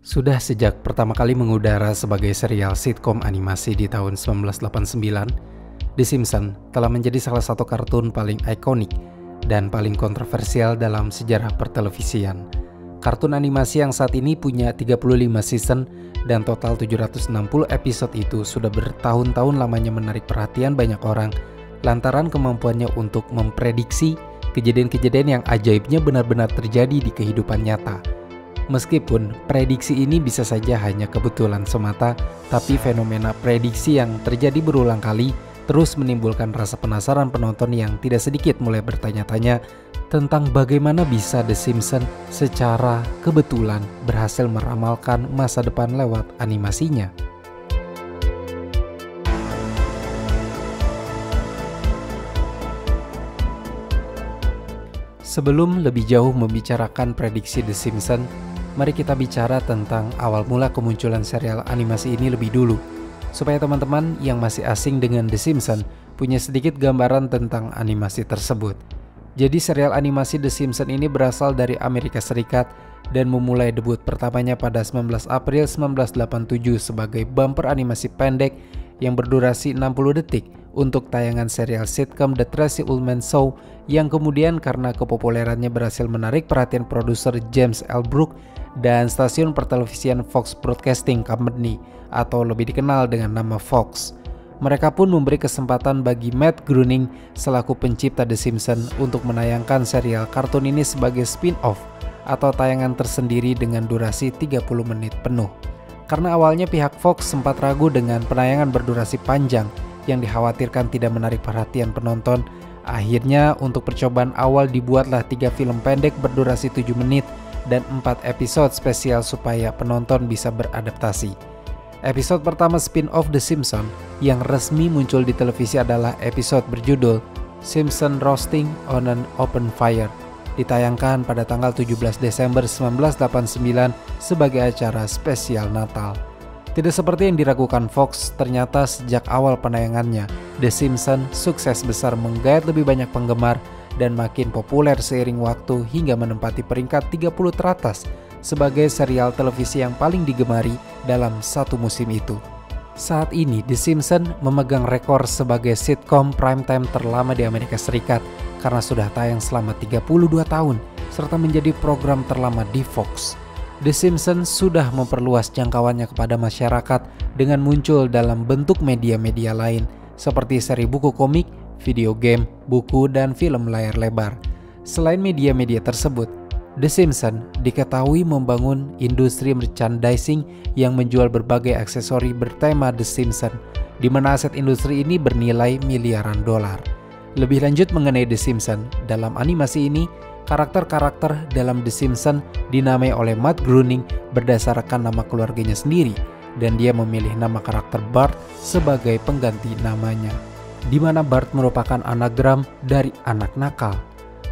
Sudah sejak pertama kali mengudara sebagai serial sitkom animasi di tahun 1989, The Simpsons telah menjadi salah satu kartun paling ikonik dan paling kontroversial dalam sejarah pertelevisian. Kartun animasi yang saat ini punya 35 season dan total 760 episode itu sudah bertahun-tahun lamanya menarik perhatian banyak orang lantaran kemampuannya untuk memprediksi kejadian-kejadian yang ajaibnya benar-benar terjadi di kehidupan nyata. Meskipun prediksi ini bisa saja hanya kebetulan semata, tapi fenomena prediksi yang terjadi berulang kali terus menimbulkan rasa penasaran penonton yang tidak sedikit mulai bertanya-tanya tentang bagaimana bisa The Simpsons secara kebetulan berhasil meramalkan masa depan lewat animasinya. Sebelum lebih jauh membicarakan prediksi The Simpsons, mari kita bicara tentang awal mula kemunculan serial animasi ini lebih dulu, supaya teman-teman yang masih asing dengan The Simpsons punya sedikit gambaran tentang animasi tersebut. Jadi serial animasi The Simpsons ini berasal dari Amerika Serikat dan memulai debut pertamanya pada 19 April 1987 sebagai bumper animasi pendek yang berdurasi 60 detik untuk tayangan serial sitkom The Tracey Ullman Show yang kemudian karena kepopulerannya berhasil menarik perhatian produser James L. Brooks dan stasiun pertelevisian Fox Broadcasting Company atau lebih dikenal dengan nama Fox. Mereka pun memberi kesempatan bagi Matt Groening selaku pencipta The Simpsons untuk menayangkan serial kartun ini sebagai spin-off atau tayangan tersendiri dengan durasi 30 menit penuh. Karena awalnya pihak Fox sempat ragu dengan penayangan berdurasi panjang yang dikhawatirkan tidak menarik perhatian penonton, akhirnya untuk percobaan awal dibuatlah 3 film pendek berdurasi 7 menit dan 4 episode spesial supaya penonton bisa beradaptasi. Episode pertama spin-off The Simpsons yang resmi muncul di televisi adalah episode berjudul Simpsons Roasting on an Open Fire, ditayangkan pada tanggal 17 Desember 1989 sebagai acara spesial Natal. Tidak seperti yang diragukan Fox, ternyata sejak awal penayangannya, The Simpsons sukses besar menggait lebih banyak penggemar dan makin populer seiring waktu hingga menempati peringkat 30 teratas sebagai serial televisi yang paling digemari dalam satu musim itu. Saat ini The Simpsons memegang rekor sebagai sitkom primetime terlama di Amerika Serikat karena sudah tayang selama 32 tahun serta menjadi program terlama di Fox. The Simpsons sudah memperluas jangkauannya kepada masyarakat dengan muncul dalam bentuk media-media lain seperti seri buku komik, video game, buku, dan film layar lebar. Selain media-media tersebut, The Simpsons diketahui membangun industri merchandising yang menjual berbagai aksesori bertema The Simpsons, di mana aset industri ini bernilai miliaran dolar. Lebih lanjut mengenai The Simpsons, dalam animasi ini, karakter-karakter dalam The Simpsons dinamai oleh Matt Groening berdasarkan nama keluarganya sendiri, dan dia memilih nama karakter Bart sebagai pengganti namanya, di mana Bart merupakan anagram dari anak nakal.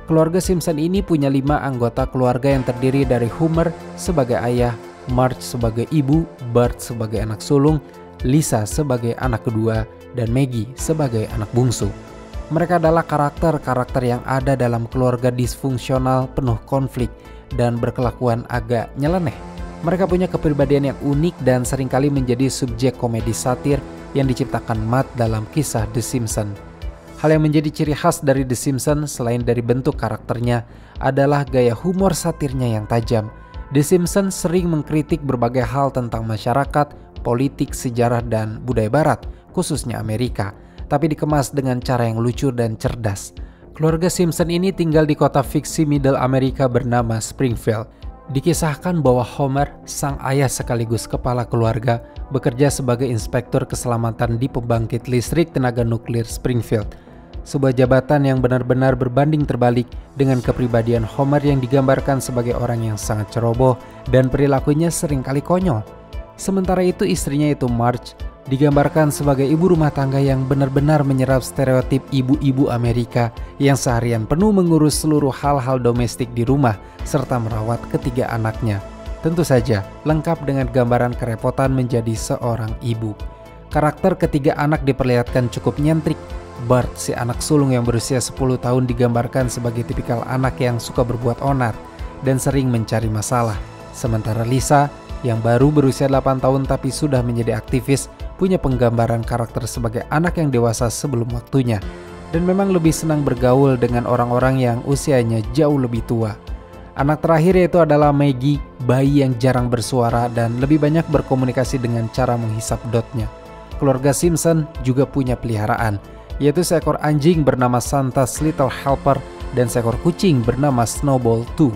Keluarga Simpson ini punya 5 anggota keluarga yang terdiri dari Homer sebagai ayah, Marge sebagai ibu, Bart sebagai anak sulung, Lisa sebagai anak kedua, dan Maggie sebagai anak bungsu. Mereka adalah karakter-karakter yang ada dalam keluarga disfungsional penuh konflik dan berkelakuan agak nyeleneh. Mereka punya kepribadian yang unik dan seringkali menjadi subjek komedi satir yang diciptakan Matt dalam kisah The Simpsons. Hal yang menjadi ciri khas dari The Simpsons selain dari bentuk karakternya adalah gaya humor satirnya yang tajam. The Simpsons sering mengkritik berbagai hal tentang masyarakat, politik, sejarah, dan budaya barat, khususnya Amerika, tapi dikemas dengan cara yang lucu dan cerdas. Keluarga Simpson ini tinggal di kota fiksi Middle Amerika bernama Springfield. Dikisahkan bahwa Homer, sang ayah sekaligus kepala keluarga, bekerja sebagai inspektur keselamatan di pembangkit listrik tenaga nuklir Springfield. Sebuah jabatan yang benar-benar berbanding terbalik dengan kepribadian Homer yang digambarkan sebagai orang yang sangat ceroboh dan perilakunya seringkali konyol. Sementara itu istrinya yaitu Marge digambarkan sebagai ibu rumah tangga yang benar-benar menyerap stereotip ibu-ibu Amerika yang seharian penuh mengurus seluruh hal-hal domestik di rumah serta merawat ketiga anaknya. Tentu saja lengkap dengan gambaran kerepotan menjadi seorang ibu. Karakter ketiga anak diperlihatkan cukup nyentrik. Bart, si anak sulung yang berusia 10 tahun, digambarkan sebagai tipikal anak yang suka berbuat onar dan sering mencari masalah. Sementara Lisa, yang baru berusia 8 tahun tapi sudah menjadi aktivis, punya penggambaran karakter sebagai anak yang dewasa sebelum waktunya, dan memang lebih senang bergaul dengan orang-orang yang usianya jauh lebih tua. Anak terakhir yaitu adalah Maggie, bayi yang jarang bersuara dan lebih banyak berkomunikasi dengan cara menghisap dotnya. Keluarga Simpson juga punya peliharaan, yaitu seekor anjing bernama Santa's Little Helper dan seekor kucing bernama Snowball 2.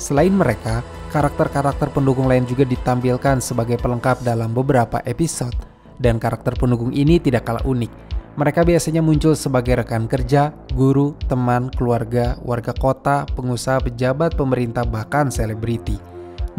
Selain mereka, karakter-karakter pendukung lain juga ditampilkan sebagai pelengkap dalam beberapa episode. Dan karakter pendukung ini tidak kalah unik. Mereka biasanya muncul sebagai rekan kerja, guru, teman, keluarga, warga kota, pengusaha, pejabat, pemerintah, bahkan selebriti.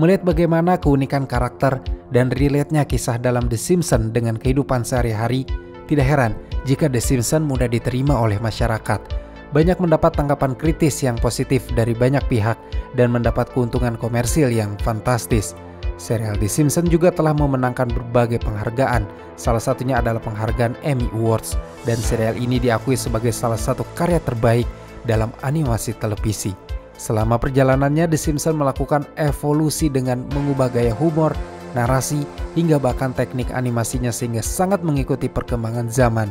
Melihat bagaimana keunikan karakter dan relate-nya kisah dalam The Simpsons dengan kehidupan sehari-hari, tidak heran jika The Simpsons mudah diterima oleh masyarakat. Banyak mendapat tanggapan kritis yang positif dari banyak pihak dan mendapat keuntungan komersil yang fantastis. Serial The Simpsons juga telah memenangkan berbagai penghargaan, salah satunya adalah penghargaan Emmy Awards, dan serial ini diakui sebagai salah satu karya terbaik dalam animasi televisi. Selama perjalanannya, The Simpsons melakukan evolusi dengan mengubah gaya humor, narasi, hingga bahkan teknik animasinya sehingga sangat mengikuti perkembangan zaman.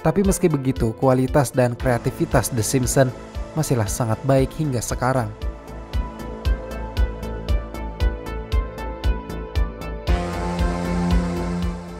Tapi meski begitu, kualitas dan kreativitas The Simpsons masihlah sangat baik hingga sekarang.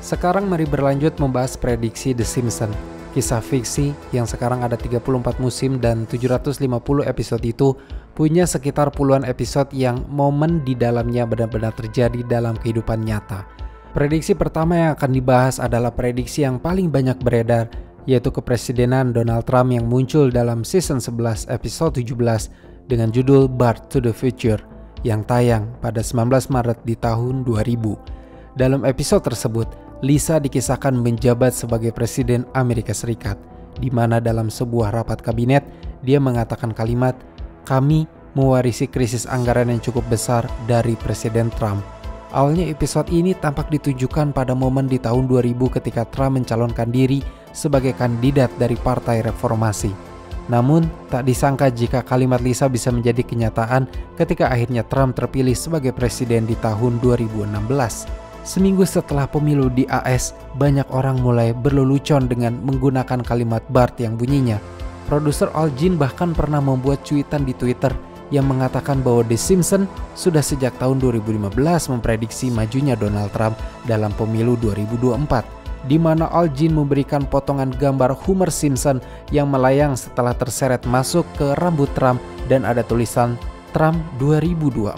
Sekarang mari berlanjut membahas prediksi The Simpsons. Kisah fiksi yang sekarang ada 34 musim dan 750 episode itu punya sekitar puluhan episode yang momen di dalamnya benar-benar terjadi dalam kehidupan nyata. Prediksi pertama yang akan dibahas adalah prediksi yang paling banyak beredar, yaitu kepresidenan Donald Trump yang muncul dalam season 11 episode 17 dengan judul Back to the Future yang tayang pada 19 Maret di tahun 2000. Dalam episode tersebut, Lisa dikisahkan menjabat sebagai Presiden Amerika Serikat, di mana dalam sebuah rapat kabinet, dia mengatakan kalimat, "Kami mewarisi krisis anggaran yang cukup besar dari Presiden Trump." Awalnya episode ini tampak ditujukan pada momen di tahun 2000 ketika Trump mencalonkan diri sebagai kandidat dari Partai Reformasi. Namun, tak disangka jika kalimat Lisa bisa menjadi kenyataan ketika akhirnya Trump terpilih sebagai presiden di tahun 2016. Seminggu setelah pemilu di AS, banyak orang mulai berlelucon dengan menggunakan kalimat Bart yang bunyinya. Produser Al Jean bahkan pernah membuat cuitan di Twitter yang mengatakan bahwa The Simpsons sudah sejak tahun 2015 memprediksi majunya Donald Trump dalam pemilu 2024, di mana Al Jean memberikan potongan gambar Homer Simpson yang melayang setelah terseret masuk ke rambut Trump dan ada tulisan Trump 2024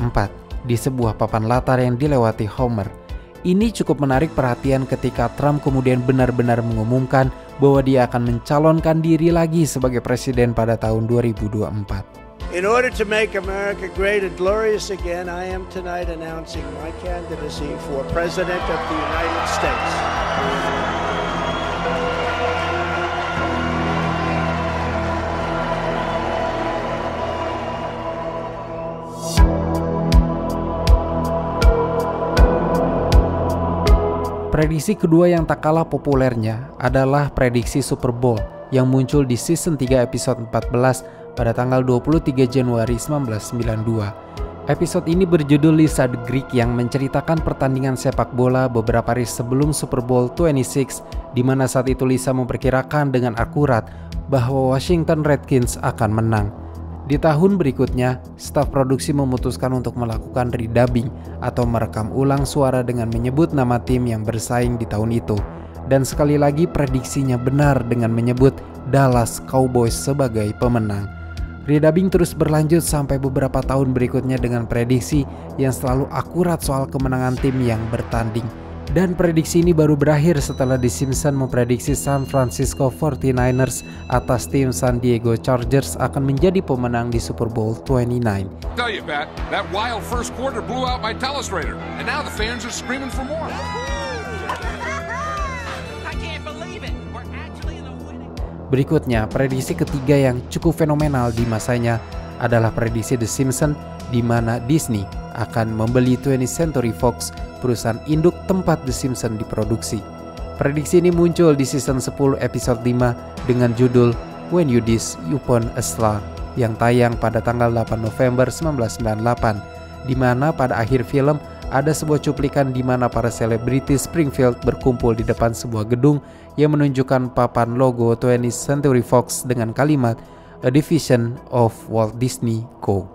di sebuah papan latar yang dilewati Homer. Ini cukup menarik perhatian ketika Trump kemudian benar-benar mengumumkan bahwa dia akan mencalonkan diri lagi sebagai presiden pada tahun 2024. In order to make America great and glorious again, I am tonight announcing my candidacy for President of the United States. Prediksi kedua yang tak kalah populernya adalah prediksi Super Bowl yang muncul di season 3 episode 14 pada tanggal 23 Januari 1992. Episode ini berjudul Lisa the Greek yang menceritakan pertandingan sepak bola beberapa hari sebelum Super Bowl 26, di mana saat itu Lisa memperkirakan dengan akurat bahwa Washington Redskins akan menang. Di tahun berikutnya, staf produksi memutuskan untuk melakukan redubbing atau merekam ulang suara dengan menyebut nama tim yang bersaing di tahun itu. Dan sekali lagi prediksinya benar dengan menyebut Dallas Cowboys sebagai pemenang. Redubbing terus berlanjut sampai beberapa tahun berikutnya dengan prediksi yang selalu akurat soal kemenangan tim yang bertanding. Dan prediksi ini baru berakhir setelah The Simpsons memprediksi San Francisco 49ers atas tim San Diego Chargers akan menjadi pemenang di Super Bowl 29. Tell you, Pat, that wild first quarter blew out my telestrator, and now the fans are screaming for more. I can't believe it. We're actually in the winning. Berikutnya, prediksi ketiga yang cukup fenomenal di masanya adalah prediksi The Simpsons, di mana Disney akan membeli 20th Century Fox, perusahaan induk tempat The Simpsons diproduksi. Prediksi ini muncul di season 10 episode 5 dengan judul When You Dish Upon a Star yang tayang pada tanggal 8 November 1998, di mana pada akhir film ada sebuah cuplikan di mana para selebriti Springfield berkumpul di depan sebuah gedung yang menunjukkan papan logo 20th Century Fox dengan kalimat "A Division of Walt Disney Co."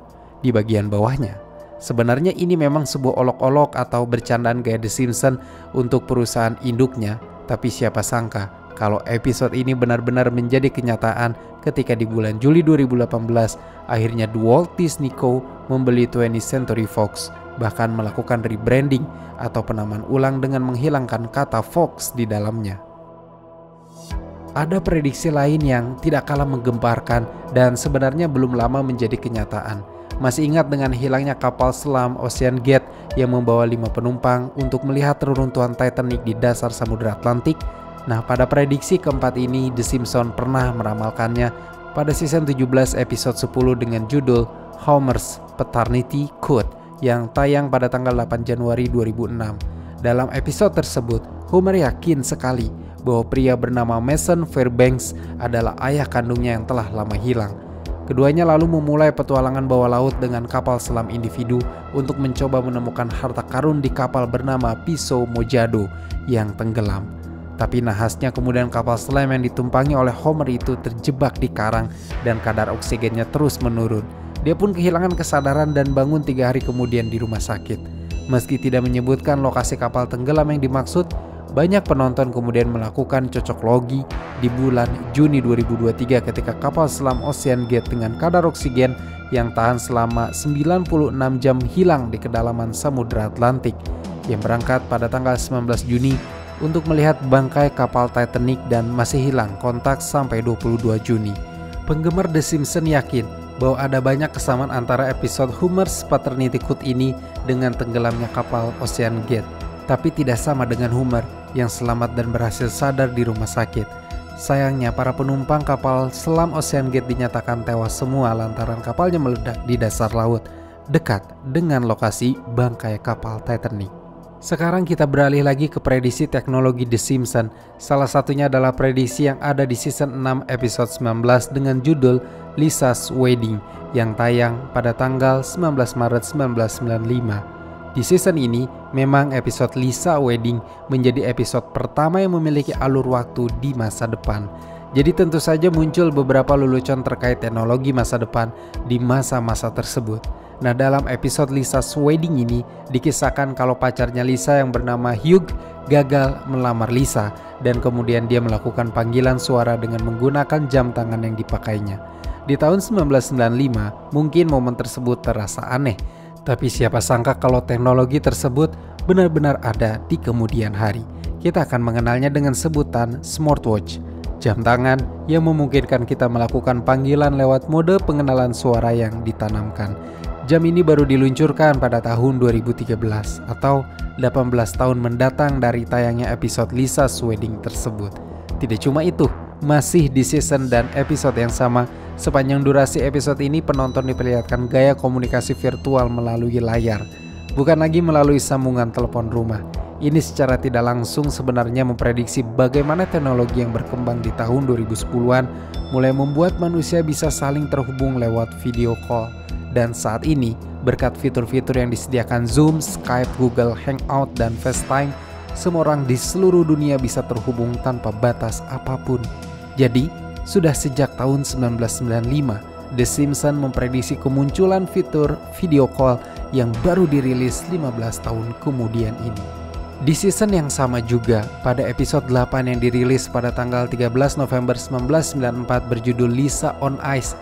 di bagian bawahnya. Sebenarnya ini memang sebuah olok-olok atau bercandaan gaya The Simpsons untuk perusahaan induknya, tapi siapa sangka kalau episode ini benar-benar menjadi kenyataan ketika di bulan Juli 2018 akhirnya The Walt Disney Co. membeli 20th Century Fox, bahkan melakukan rebranding atau penamaan ulang dengan menghilangkan kata Fox di dalamnya. Ada prediksi lain yang tidak kalah menggemparkan dan sebenarnya belum lama menjadi kenyataan. Masih ingat dengan hilangnya kapal selam Ocean Gate yang membawa 5 penumpang untuk melihat reruntuhan Titanic di dasar Samudra Atlantik? Nah, pada prediksi keempat ini The Simpsons pernah meramalkannya pada season 17 episode 10 dengan judul Homer's Paternity Code yang tayang pada tanggal 8 Januari 2006. Dalam episode tersebut, Homer yakin sekali bahwa pria bernama Mason Fairbanks adalah ayah kandungnya yang telah lama hilang. Keduanya lalu memulai petualangan bawah laut dengan kapal selam individu untuk mencoba menemukan harta karun di kapal bernama Piso Mojado yang tenggelam. Tapi nahasnya kemudian kapal selam yang ditumpangi oleh Homer itu terjebak di karang dan kadar oksigennya terus menurun. Dia pun kehilangan kesadaran dan bangun 3 hari kemudian di rumah sakit. Meski tidak menyebutkan lokasi kapal tenggelam yang dimaksud, banyak penonton kemudian melakukan cocok logi di bulan Juni 2023 ketika kapal selam Ocean Gate dengan kadar oksigen yang tahan selama 96 jam hilang di kedalaman Samudra Atlantik, yang berangkat pada tanggal 19 Juni untuk melihat bangkai kapal Titanic dan masih hilang kontak sampai 22 Juni. Penggemar The Simpsons yakin bahwa ada banyak kesamaan antara episode Homer's Paternity Code ini dengan tenggelamnya kapal Ocean Gate, tapi tidak sama dengan Homer yang selamat dan berhasil sadar di rumah sakit. Sayangnya para penumpang kapal selam Ocean Gate dinyatakan tewas semua lantaran kapalnya meledak di dasar laut dekat dengan lokasi bangkai kapal Titanic. Sekarang kita beralih lagi ke prediksi teknologi The Simpsons. Salah satunya adalah prediksi yang ada di season 6 episode 19 dengan judul Lisa's Wedding yang tayang pada tanggal 19 Maret 1995. Di season ini, memang episode Lisa Wedding menjadi episode pertama yang memiliki alur waktu di masa depan. Jadi tentu saja muncul beberapa lelucon terkait teknologi masa depan di masa-masa tersebut. Nah, dalam episode Lisa's Wedding ini dikisahkan kalau pacarnya Lisa yang bernama Hugh gagal melamar Lisa dan kemudian dia melakukan panggilan suara dengan menggunakan jam tangan yang dipakainya. Di tahun 1995, mungkin momen tersebut terasa aneh. Tapi siapa sangka kalau teknologi tersebut benar-benar ada di kemudian hari. Kita akan mengenalnya dengan sebutan smartwatch, jam tangan yang memungkinkan kita melakukan panggilan lewat mode pengenalan suara yang ditanamkan. Jam ini baru diluncurkan pada tahun 2013 atau 18 tahun mendatang dari tayangnya episode Lisa's Wedding tersebut. Tidak cuma itu, masih di season dan episode yang sama, sepanjang durasi episode ini penonton diperlihatkan gaya komunikasi virtual melalui layar, bukan lagi melalui sambungan telepon rumah. Ini secara tidak langsung sebenarnya memprediksi bagaimana teknologi yang berkembang di tahun 2010-an mulai membuat manusia bisa saling terhubung lewat video call. Dan saat ini, berkat fitur-fitur yang disediakan Zoom, Skype, Google Hangout, dan FaceTime, semua orang di seluruh dunia bisa terhubung tanpa batas apapun. Jadi, sudah sejak tahun 1995, The Simpsons memprediksi kemunculan fitur video call yang baru dirilis 15 tahun kemudian ini. Di season yang sama juga, pada episode 8 yang dirilis pada tanggal 13 November 1994 berjudul Lisa on Ice,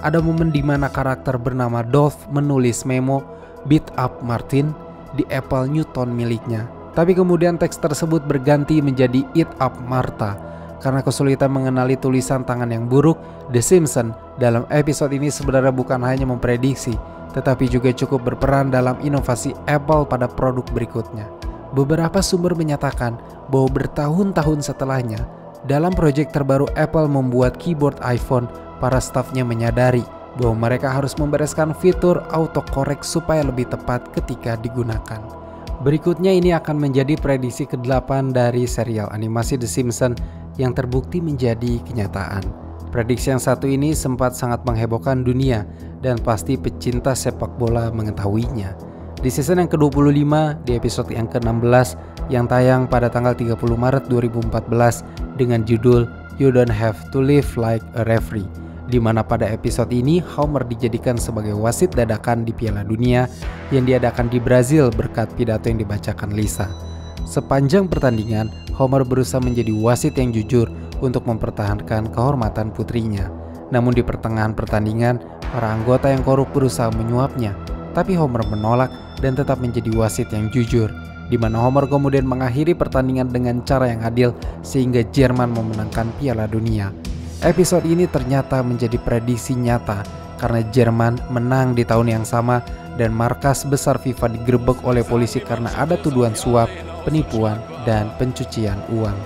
ada momen di mana karakter bernama Dolph menulis memo "Beat up Martin" di Apple Newton miliknya. Tapi kemudian teks tersebut berganti menjadi "Eat up Martha". Karena kesulitan mengenali tulisan tangan yang buruk, The Simpsons dalam episode ini sebenarnya bukan hanya memprediksi, tetapi juga cukup berperan dalam inovasi Apple pada produk berikutnya. Beberapa sumber menyatakan bahwa bertahun-tahun setelahnya, dalam proyek terbaru Apple membuat keyboard iPhone, para stafnya menyadari bahwa mereka harus membereskan fitur autocorrect supaya lebih tepat ketika digunakan. Berikutnya ini akan menjadi prediksi ke-8 dari serial animasi The Simpsons yang terbukti menjadi kenyataan. Prediksi yang satu ini sempat sangat menghebohkan dunia dan pasti pecinta sepak bola mengetahuinya. Di season yang ke-25, di episode yang ke-16 yang tayang pada tanggal 30 Maret 2014 dengan judul You Don't Have to Live Like a Referee, di mana pada episode ini Homer dijadikan sebagai wasit dadakan di Piala Dunia yang diadakan di Brazil berkat pidato yang dibacakan Lisa. Sepanjang pertandingan, Homer berusaha menjadi wasit yang jujur untuk mempertahankan kehormatan putrinya. Namun di pertengahan pertandingan, para anggota yang korup berusaha menyuapnya, tapi Homer menolak dan tetap menjadi wasit yang jujur, di mana Homer kemudian mengakhiri pertandingan dengan cara yang adil sehingga Jerman memenangkan Piala Dunia. Episode ini ternyata menjadi prediksi nyata karena Jerman menang di tahun yang sama dan markas besar FIFA digerebek oleh polisi karena ada tuduhan suap, penipuan, dan pencucian uang.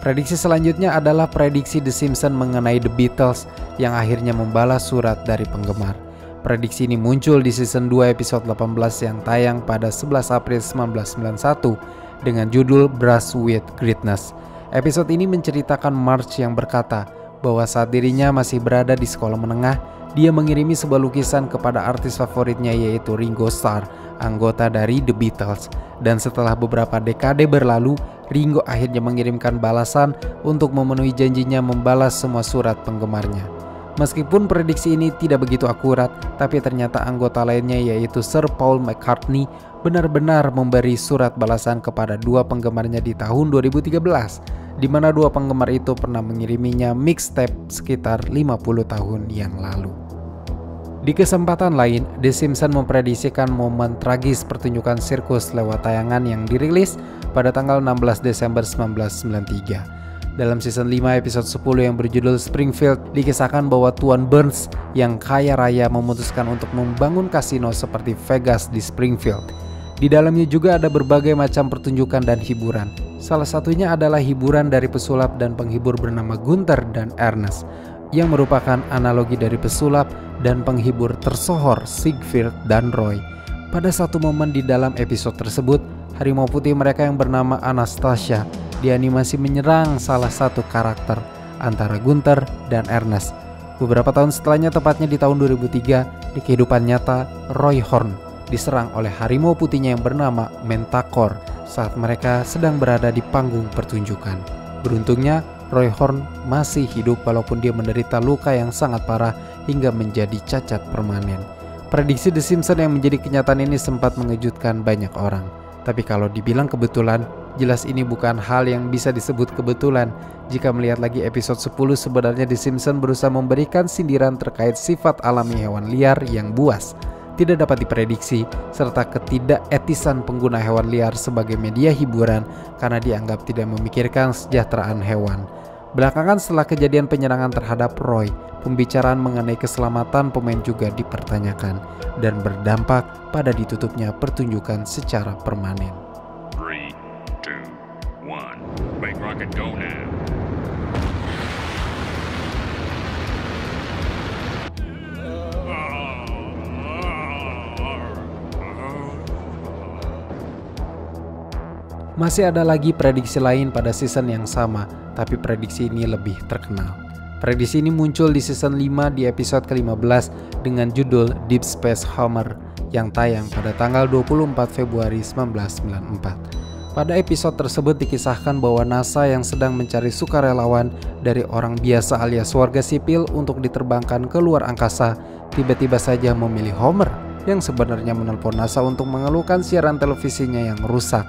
Prediksi selanjutnya adalah prediksi The Simpsons mengenai The Beatles yang akhirnya membalas surat dari penggemar. Prediksi ini muncul di season 2 episode 18 yang tayang pada 11 April 1991 dengan judul Brush with Greatness. Episode ini menceritakan Marge yang berkata bahwa saat dirinya masih berada di sekolah menengah, dia mengirimi sebuah lukisan kepada artis favoritnya yaitu Ringo Starr, anggota dari The Beatles. Dan setelah beberapa dekade berlalu, Ringo akhirnya mengirimkan balasan untuk memenuhi janjinya membalas semua surat penggemarnya. Meskipun prediksi ini tidak begitu akurat, tapi ternyata anggota lainnya yaitu Sir Paul McCartney benar-benar memberi surat balasan kepada dua penggemarnya di tahun 2013, di mana dua penggemar itu pernah mengiriminya mixtape sekitar 50 tahun yang lalu. Di kesempatan lain, The Simpsons memprediksikan momen tragis pertunjukan sirkus lewat tayangan yang dirilis pada tanggal 16 Desember 1993. Dalam season 5 episode 10 yang berjudul Springfield, dikisahkan bahwa Tuan Burns yang kaya raya memutuskan untuk membangun kasino seperti Vegas di Springfield. Di dalamnya juga ada berbagai macam pertunjukan dan hiburan. Salah satunya adalah hiburan dari pesulap dan penghibur bernama Gunther dan Ernest, yang merupakan analogi dari pesulap dan penghibur tersohor Siegfried dan Roy. Pada satu momen di dalam episode tersebut, harimau putih mereka yang bernama Anastasia dianimasi menyerang salah satu karakter antara Gunther dan Ernest. Beberapa tahun setelahnya, tepatnya di tahun 2003, di kehidupan nyata, Roy Horn diserang oleh harimau putihnya yang bernama Mentakor saat mereka sedang berada di panggung pertunjukan. Beruntungnya, Roy Horn masih hidup walaupun dia menderita luka yang sangat parah hingga menjadi cacat permanen. Prediksi The Simpsons yang menjadi kenyataan ini sempat mengejutkan banyak orang. Tapi kalau dibilang kebetulan, jelas ini bukan hal yang bisa disebut kebetulan. Jika melihat lagi episode 10, sebenarnya The Simpsons berusaha memberikan sindiran terkait sifat alami hewan liar yang buas, tidak dapat diprediksi, serta ketidaketisan pengguna hewan liar sebagai media hiburan karena dianggap tidak memikirkan kesejahteraan hewan. Belakangan setelah kejadian penyerangan terhadap Roy, pembicaraan mengenai keselamatan pemain juga dipertanyakan dan berdampak pada ditutupnya pertunjukan secara permanen. 3, 2, 1. Make rocket go now. Masih ada lagi prediksi lain pada season yang sama, tapi prediksi ini lebih terkenal. Prediksi ini muncul di season 5 di episode ke-15 dengan judul Deep Space Homer yang tayang pada tanggal 24 Februari 1994. Pada episode tersebut dikisahkan bahwa NASA yang sedang mencari sukarelawan dari orang biasa alias warga sipil untuk diterbangkan ke luar angkasa, tiba-tiba saja memilih Homer yang sebenarnya menelpon NASA untuk mengeluhkan siaran televisinya yang rusak.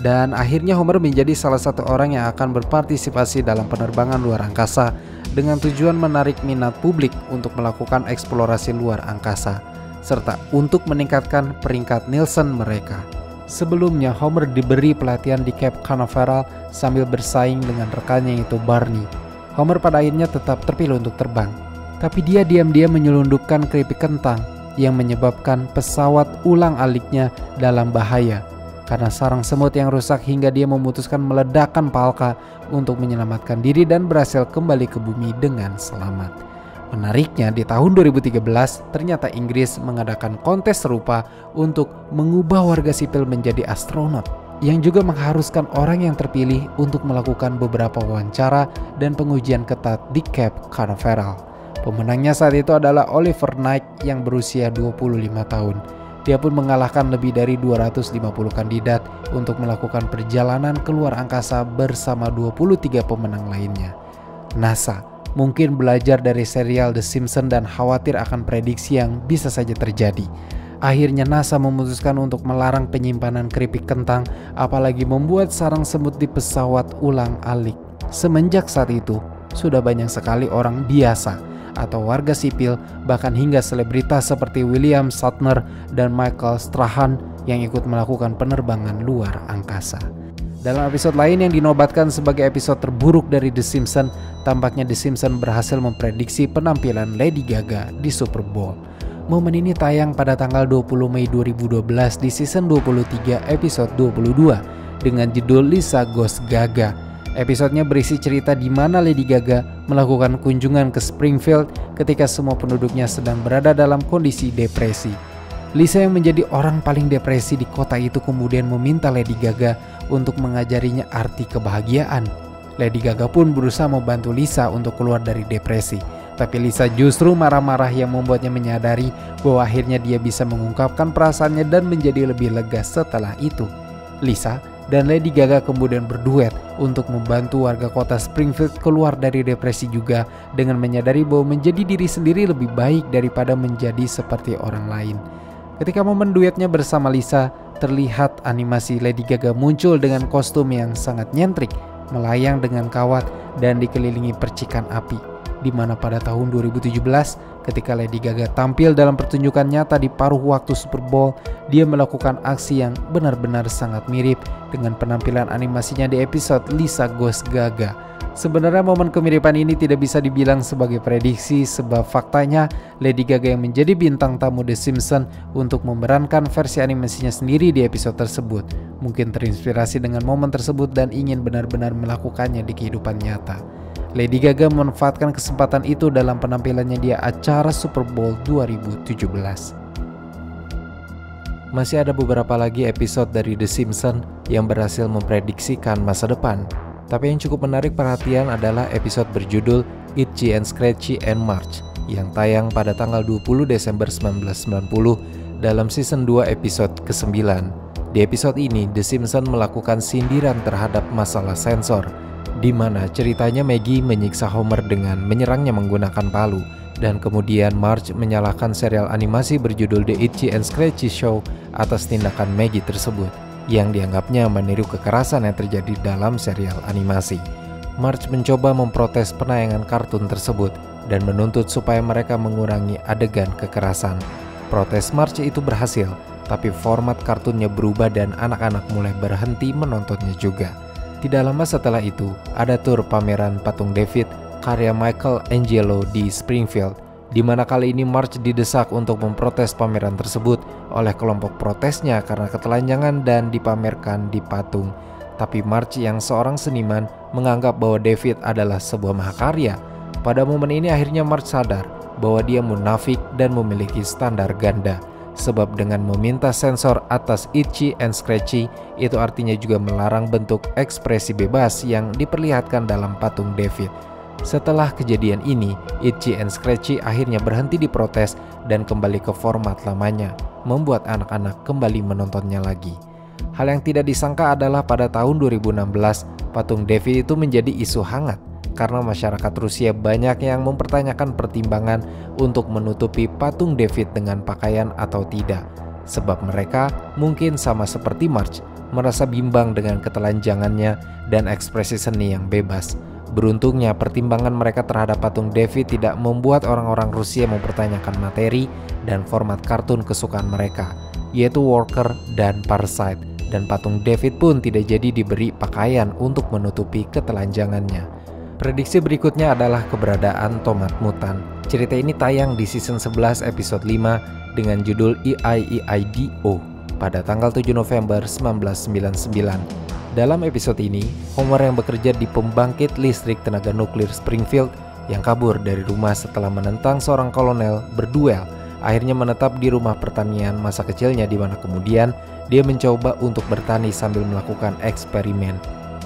Dan akhirnya Homer menjadi salah satu orang yang akan berpartisipasi dalam penerbangan luar angkasa dengan tujuan menarik minat publik untuk melakukan eksplorasi luar angkasa, serta untuk meningkatkan peringkat Nielsen mereka. Sebelumnya Homer diberi pelatihan di Cape Canaveral sambil bersaing dengan rekannya yaitu Barney. Homer pada akhirnya tetap terpilih untuk terbang, tapi dia diam-diam menyelundupkan keripik kentang yang menyebabkan pesawat ulang-aliknya dalam bahaya karena sarang semut yang rusak hingga dia memutuskan meledakkan palka untuk menyelamatkan diri dan berhasil kembali ke bumi dengan selamat. Menariknya, di tahun 2013 ternyata Inggris mengadakan kontes serupa untuk mengubah warga sipil menjadi astronot, yang juga mengharuskan orang yang terpilih untuk melakukan beberapa wawancara dan pengujian ketat di Cape Canaveral. Pemenangnya saat itu adalah Oliver Knight yang berusia 25 tahun. Dia pun mengalahkan lebih dari 250 kandidat untuk melakukan perjalanan keluar angkasa bersama 23 pemenang lainnya. NASA mungkin belajar dari serial The Simpsons dan khawatir akan prediksi yang bisa saja terjadi. Akhirnya NASA memutuskan untuk melarang penyimpanan keripik kentang, apalagi membuat sarang semut di pesawat ulang-alik. Semenjak saat itu, sudah banyak sekali orang biasa atau warga sipil, bahkan hingga selebritas seperti William Shatner dan Michael Strahan yang ikut melakukan penerbangan luar angkasa. Dalam episode lain yang dinobatkan sebagai episode terburuk dari The Simpsons, tampaknya The Simpsons berhasil memprediksi penampilan Lady Gaga di Super Bowl. Momen ini tayang pada tanggal 20 Mei 2012 di season 23 episode 22 dengan judul Lisa Goes Gaga. Episodenya berisi cerita di mana Lady Gaga melakukan kunjungan ke Springfield ketika semua penduduknya sedang berada dalam kondisi depresi. Lisa yang menjadi orang paling depresi di kota itu kemudian meminta Lady Gaga untuk mengajarinya arti kebahagiaan. Lady Gaga pun berusaha membantu Lisa untuk keluar dari depresi. Tapi Lisa justru marah-marah yang membuatnya menyadari bahwa akhirnya dia bisa mengungkapkan perasaannya dan menjadi lebih lega setelah itu. Lisa dan Lady Gaga kemudian berduet untuk membantu warga kota Springfield keluar dari depresi juga dengan menyadari bahwa menjadi diri sendiri lebih baik daripada menjadi seperti orang lain. Ketika momen duetnya bersama Lisa, terlihat animasi Lady Gaga muncul dengan kostum yang sangat nyentrik, melayang dengan kawat dan dikelilingi percikan api. Di mana pada tahun 2017 ketika Lady Gaga tampil dalam pertunjukan nyata di paruh waktu Super Bowl, dia melakukan aksi yang benar-benar sangat mirip dengan penampilan animasinya di episode Lisa Goes Gaga. Sebenarnya momen kemiripan ini tidak bisa dibilang sebagai prediksi sebab faktanya Lady Gaga yang menjadi bintang tamu The Simpsons untuk memerankan versi animasinya sendiri di episode tersebut. Mungkin terinspirasi dengan momen tersebut dan ingin benar-benar melakukannya di kehidupan nyata. Lady Gaga memanfaatkan kesempatan itu dalam penampilannya di acara Super Bowl 2017. Masih ada beberapa lagi episode dari The Simpsons yang berhasil memprediksikan masa depan. Tapi yang cukup menarik perhatian adalah episode berjudul Itchy and Scratchy and Marge yang tayang pada tanggal 20 Desember 1990 dalam season 2 episode ke-9. Di episode ini, The Simpsons melakukan sindiran terhadap masalah sensor, di mana ceritanya Maggie menyiksa Homer dengan menyerangnya menggunakan palu, dan kemudian Marge menyalahkan serial animasi berjudul The Itchy and Scratchy Show atas tindakan Maggie tersebut, yang dianggapnya meniru kekerasan yang terjadi dalam serial animasi. Marge mencoba memprotes penayangan kartun tersebut dan menuntut supaya mereka mengurangi adegan kekerasan. Protes Marge itu berhasil, tapi format kartunnya berubah dan anak-anak mulai berhenti menontonnya juga. Tidak lama setelah itu, ada tur pameran patung David karya Michelangelo di Springfield, di mana kali ini Marge didesak untuk memprotes pameran tersebut oleh kelompok protesnya karena ketelanjangan dan dipamerkan di patung. Tapi Marge yang seorang seniman menganggap bahwa David adalah sebuah mahakarya. Pada momen ini akhirnya Marge sadar bahwa dia munafik dan memiliki standar ganda. Sebab dengan meminta sensor atas Itchy and Scratchy, itu artinya juga melarang bentuk ekspresi bebas yang diperlihatkan dalam patung David. Setelah kejadian ini, Itchy and Scratchy akhirnya berhenti diprotes dan kembali ke format lamanya, membuat anak-anak kembali menontonnya lagi. Hal yang tidak disangka adalah pada tahun 2016, patung David itu menjadi isu hangat karena masyarakat Rusia banyak yang mempertanyakan pertimbangan untuk menutupi patung David dengan pakaian atau tidak. Sebab mereka mungkin sama seperti Marge, merasa bimbang dengan ketelanjangannya dan ekspresi seni yang bebas. Beruntungnya pertimbangan mereka terhadap patung David tidak membuat orang-orang Rusia mempertanyakan materi dan format kartun kesukaan mereka, yaitu Worker dan Parasite, dan patung David pun tidak jadi diberi pakaian untuk menutupi ketelanjangannya. Prediksi berikutnya adalah keberadaan tomat mutan. Cerita ini tayang di season 11 episode 5 dengan judul EIEIDO pada tanggal 7 November 1999. Dalam episode ini, Homer yang bekerja di pembangkit listrik tenaga nuklir Springfield yang kabur dari rumah setelah menentang seorang kolonel berduel, akhirnya menetap di rumah pertanian masa kecilnya, di mana kemudian dia mencoba untuk bertani sambil melakukan eksperimen,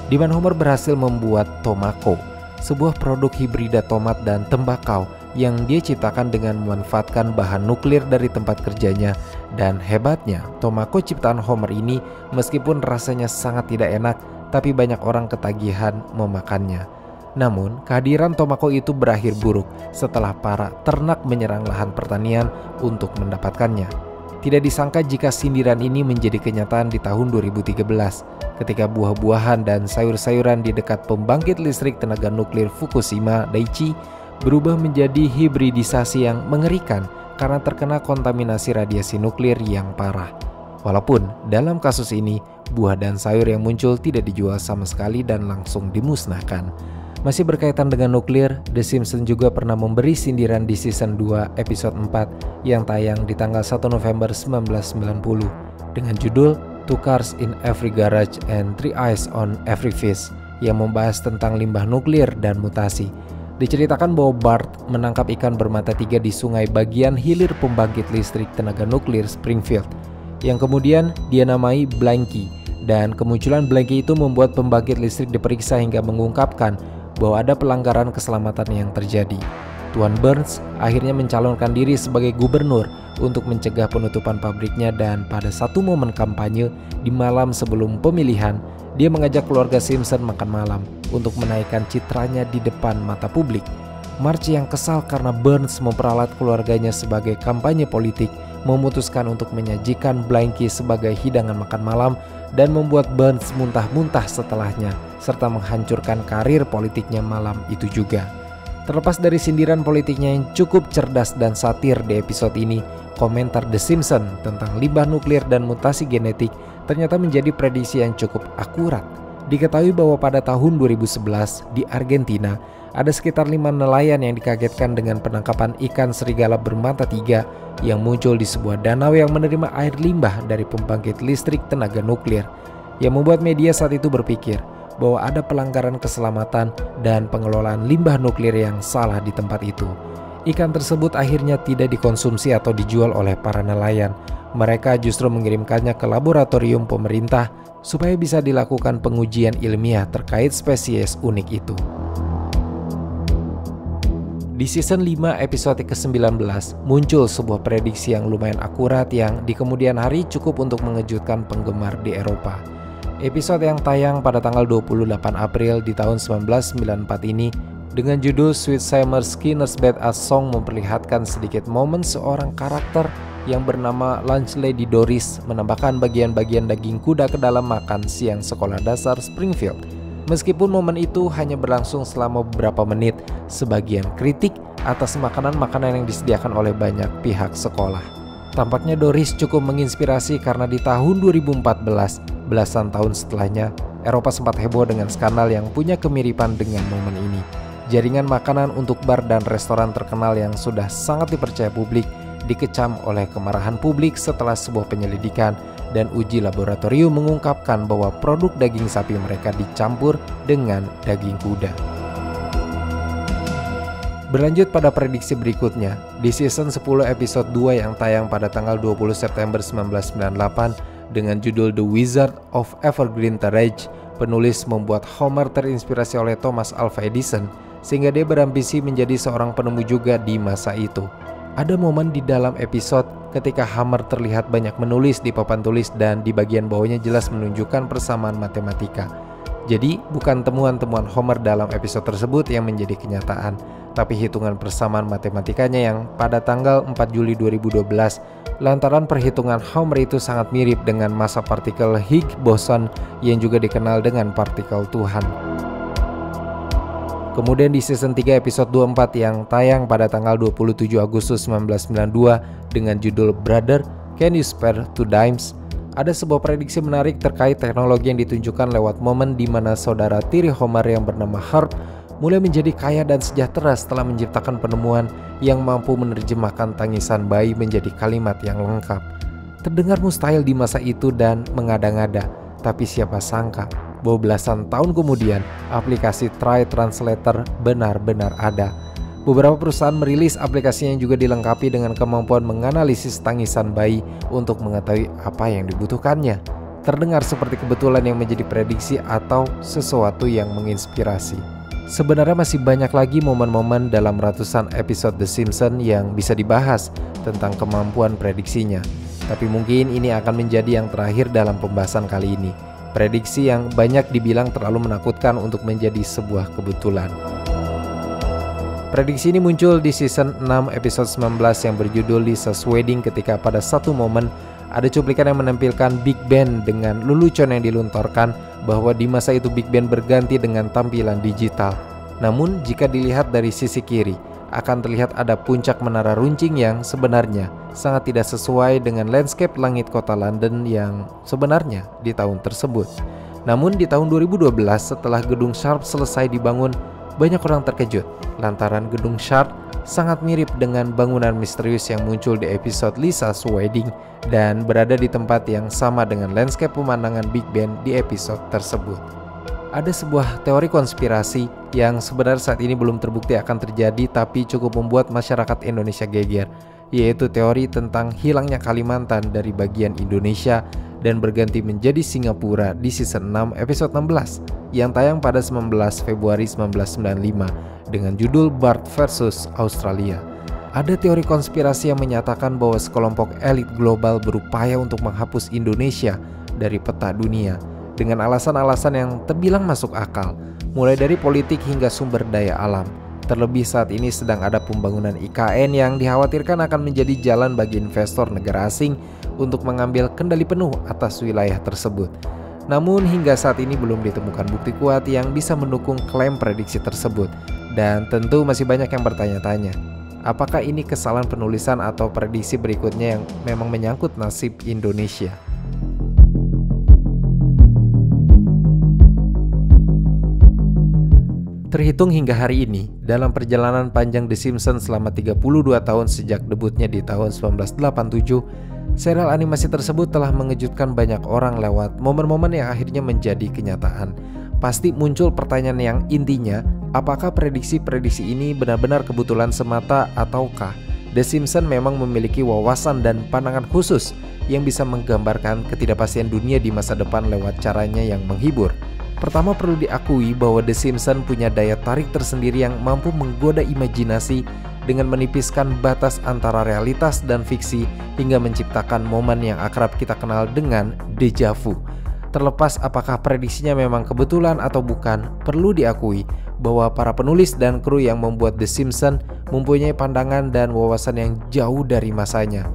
di mana Homer berhasil membuat tomako, sebuah produk hibrida tomat dan tembakau yang dia ciptakan dengan memanfaatkan bahan nuklir dari tempat kerjanya. Dan hebatnya, Tomako ciptaan Homer ini meskipun rasanya sangat tidak enak, tapi banyak orang ketagihan memakannya. Namun, kehadiran Tomako itu berakhir buruk setelah para ternak menyerang lahan pertanian untuk mendapatkannya. Tidak disangka jika sindiran ini menjadi kenyataan di tahun 2013, ketika buah-buahan dan sayur-sayuran di dekat pembangkit listrik tenaga nuklir Fukushima Daiichi berubah menjadi hibridisasi yang mengerikan karena terkena kontaminasi radiasi nuklir yang parah. Walaupun dalam kasus ini, buah dan sayur yang muncul tidak dijual sama sekali dan langsung dimusnahkan. Masih berkaitan dengan nuklir, The Simpsons juga pernah memberi sindiran di season 2 episode 4 yang tayang di tanggal 1 November 1990 dengan judul Two Cars in Every Garage and Three Eyes on Every Fish yang membahas tentang limbah nuklir dan mutasi. Diceritakan bahwa Bart menangkap ikan bermata 3 di sungai bagian hilir pembangkit listrik tenaga nuklir Springfield yang kemudian dia namai Blanky, dan kemunculan Blanky itu membuat pembangkit listrik diperiksa hingga mengungkapkan bahwa ada pelanggaran keselamatan yang terjadi. Tuan Burns akhirnya mencalonkan diri sebagai gubernur untuk mencegah penutupan pabriknya, dan pada satu momen kampanye di malam sebelum pemilihan, dia mengajak keluarga Simpson makan malam untuk menaikkan citranya di depan mata publik. Marge yang kesal karena Burns memperalat keluarganya sebagai kampanye politik memutuskan untuk menyajikan Blanky sebagai hidangan makan malam dan membuat Burns muntah-muntah setelahnya, serta menghancurkan karir politiknya malam itu juga. Terlepas dari sindiran politiknya yang cukup cerdas dan satir di episode ini, komentar The Simpsons tentang limbah nuklir dan mutasi genetik ternyata menjadi prediksi yang cukup akurat. Diketahui bahwa pada tahun 2011 di Argentina, ada sekitar 5 nelayan yang dikagetkan dengan penangkapan ikan serigala bermata 3 yang muncul di sebuah danau yang menerima air limbah dari pembangkit listrik tenaga nuklir, yang membuat media saat itu berpikir bahwa ada pelanggaran keselamatan dan pengelolaan limbah nuklir yang salah di tempat itu. Ikan tersebut akhirnya tidak dikonsumsi atau dijual oleh para nelayan. Mereka justru mengirimkannya ke laboratorium pemerintah supaya bisa dilakukan pengujian ilmiah terkait spesies unik itu. Di season 5 episode ke-19 muncul sebuah prediksi yang lumayan akurat yang di kemudian hari cukup untuk mengejutkan penggemar di Eropa. Episode yang tayang pada tanggal 28 April di tahun 1994 ini dengan judul Sweet Summer Skinner's Bed as Song memperlihatkan sedikit momen seorang karakter yang bernama Lunch Lady Doris menambahkan bagian-bagian daging kuda ke dalam makan siang sekolah dasar Springfield. Meskipun momen itu hanya berlangsung selama beberapa menit, sebagian kritik atas makanan-makanan yang disediakan oleh banyak pihak sekolah. Tampaknya Doris cukup menginspirasi karena di tahun 2014, belasan tahun setelahnya, Eropa sempat heboh dengan skandal yang punya kemiripan dengan momen ini. Jaringan makanan untuk bar dan restoran terkenal yang sudah sangat dipercaya publik dikecam oleh kemarahan publik setelah sebuah penyelidikan dan uji laboratorium mengungkapkan bahwa produk daging sapi mereka dicampur dengan daging kuda. Berlanjut pada prediksi berikutnya, di season 10 episode 2 yang tayang pada tanggal 20 September 1998 dengan judul The Wizard of Evergreen Terrace, penulis membuat Homer terinspirasi oleh Thomas Alva Edison sehingga dia berambisi menjadi seorang penemu juga di masa itu. Ada momen di dalam episode ketika Homer terlihat banyak menulis di papan tulis dan di bagian bawahnya jelas menunjukkan persamaan matematika. Jadi bukan temuan-temuan Homer dalam episode tersebut yang menjadi kenyataan, tapi hitungan persamaan matematikanya yang pada tanggal 4 Juli 2012 lantaran perhitungan Homer itu sangat mirip dengan massa partikel Higgs boson yang juga dikenal dengan partikel Tuhan. Kemudian di season 3 episode 24 yang tayang pada tanggal 27 Agustus 1992 dengan judul Brother, Can You Spare 2 Dimes? Ada sebuah prediksi menarik terkait teknologi yang ditunjukkan lewat momen di mana saudara tiri Homer yang bernama Herb mulai menjadi kaya dan sejahtera setelah menciptakan penemuan yang mampu menerjemahkan tangisan bayi menjadi kalimat yang lengkap. Terdengar mustahil di masa itu dan mengada-ngada, tapi siapa sangka bahwa belasan tahun kemudian aplikasi Try Translator benar-benar ada. Beberapa perusahaan merilis aplikasinya yang juga dilengkapi dengan kemampuan menganalisis tangisan bayi untuk mengetahui apa yang dibutuhkannya. Terdengar seperti kebetulan yang menjadi prediksi atau sesuatu yang menginspirasi. Sebenarnya masih banyak lagi momen-momen dalam ratusan episode The Simpsons yang bisa dibahas tentang kemampuan prediksinya. Tapi mungkin ini akan menjadi yang terakhir dalam pembahasan kali ini. Prediksi yang banyak dibilang terlalu menakutkan untuk menjadi sebuah kebetulan. Prediksi ini muncul di season 6 episode 19 yang berjudul Lisa's Wedding, ketika pada satu momen ada cuplikan yang menampilkan Big Ben dengan lelucon yang dilontarkan bahwa di masa itu Big Ben berganti dengan tampilan digital. Namun jika dilihat dari sisi kiri, akan terlihat ada puncak menara runcing yang sebenarnya sangat tidak sesuai dengan landscape langit kota London yang sebenarnya di tahun tersebut. Namun di tahun 2012 setelah gedung Sharp selesai dibangun, banyak orang terkejut lantaran gedung Sharp sangat mirip dengan bangunan misterius yang muncul di episode Lisa's Wedding dan berada di tempat yang sama dengan landscape pemandangan Big Ben di episode tersebut. Ada sebuah teori konspirasi yang sebenarnya saat ini belum terbukti akan terjadi tapi cukup membuat masyarakat Indonesia geger, yaitu teori tentang hilangnya Kalimantan dari bagian Indonesia dan berganti menjadi Singapura di season 6 episode 16 yang tayang pada 19 Februari 1995 dengan judul Bart vs Australia. Ada teori konspirasi yang menyatakan bahwa sekelompok elit global berupaya untuk menghapus Indonesia dari peta dunia dengan alasan-alasan yang terbilang masuk akal, mulai dari politik hingga sumber daya alam. Terlebih saat ini sedang ada pembangunan IKN yang dikhawatirkan akan menjadi jalan bagi investor negara asing untuk mengambil kendali penuh atas wilayah tersebut. Namun hingga saat ini belum ditemukan bukti kuat yang bisa mendukung klaim prediksi tersebut. Dan tentu masih banyak yang bertanya-tanya, apakah ini kesalahan penulisan atau prediksi berikutnya yang memang menyangkut nasib Indonesia? Terhitung hingga hari ini, dalam perjalanan panjang The Simpsons selama 32 tahun sejak debutnya di tahun 1987, serial animasi tersebut telah mengejutkan banyak orang lewat momen-momen yang akhirnya menjadi kenyataan. Pasti muncul pertanyaan yang intinya, apakah prediksi-prediksi ini benar-benar kebetulan semata ataukah The Simpsons memang memiliki wawasan dan pandangan khusus yang bisa menggambarkan ketidakpastian dunia di masa depan lewat caranya yang menghibur? Pertama, perlu diakui bahwa The Simpsons punya daya tarik tersendiri yang mampu menggoda imajinasi dengan menipiskan batas antara realitas dan fiksi hingga menciptakan momen yang akrab kita kenal dengan deja vu. Terlepas apakah prediksinya memang kebetulan atau bukan, perlu diakui bahwa para penulis dan kru yang membuat The Simpsons mempunyai pandangan dan wawasan yang jauh dari masanya.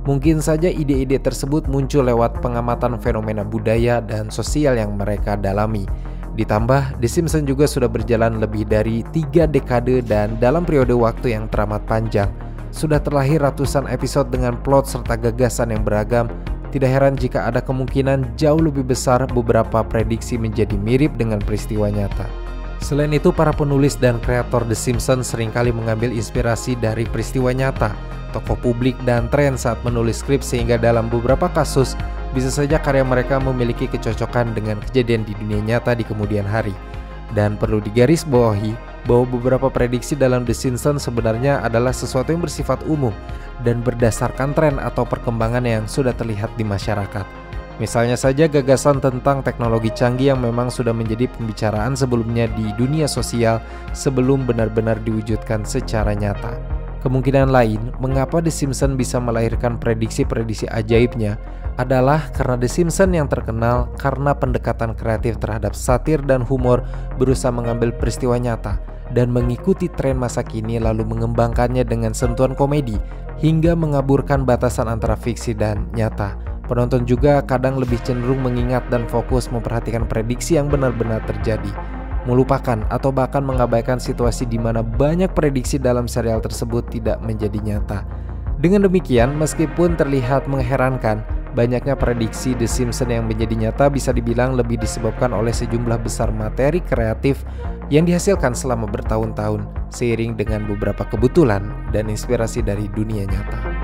Mungkin saja ide-ide tersebut muncul lewat pengamatan fenomena budaya dan sosial yang mereka dalami. Ditambah, The Simpsons juga sudah berjalan lebih dari 3 dekade dan dalam periode waktu yang teramat panjang, sudah terlahir ratusan episode dengan plot serta gagasan yang beragam. Tidak heran jika ada kemungkinan jauh lebih besar beberapa prediksi menjadi mirip dengan peristiwa nyata. Selain itu, para penulis dan kreator The Simpsons seringkali mengambil inspirasi dari peristiwa nyata, tokoh publik dan tren saat menulis skrip, sehingga dalam beberapa kasus bisa saja karya mereka memiliki kecocokan dengan kejadian di dunia nyata di kemudian hari. Dan perlu digarisbawahi bahwa beberapa prediksi dalam The Simpsons sebenarnya adalah sesuatu yang bersifat umum dan berdasarkan tren atau perkembangan yang sudah terlihat di masyarakat. Misalnya saja gagasan tentang teknologi canggih yang memang sudah menjadi pembicaraan sebelumnya di dunia sosial sebelum benar-benar diwujudkan secara nyata. Kemungkinan lain mengapa The Simpsons bisa melahirkan prediksi-prediksi ajaibnya adalah karena The Simpsons yang terkenal karena pendekatan kreatif terhadap satir dan humor, berusaha mengambil peristiwa nyata dan mengikuti tren masa kini lalu mengembangkannya dengan sentuhan komedi hingga mengaburkan batasan antara fiksi dan nyata. Penonton juga kadang lebih cenderung mengingat dan fokus memperhatikan prediksi yang benar-benar terjadi, melupakan atau bahkan mengabaikan situasi di mana banyak prediksi dalam serial tersebut tidak menjadi nyata. Dengan demikian, meskipun terlihat mengherankan, banyaknya prediksi The Simpsons yang menjadi nyata bisa dibilang lebih disebabkan oleh sejumlah besar materi kreatif yang dihasilkan selama bertahun-tahun, seiring dengan beberapa kebetulan dan inspirasi dari dunia nyata.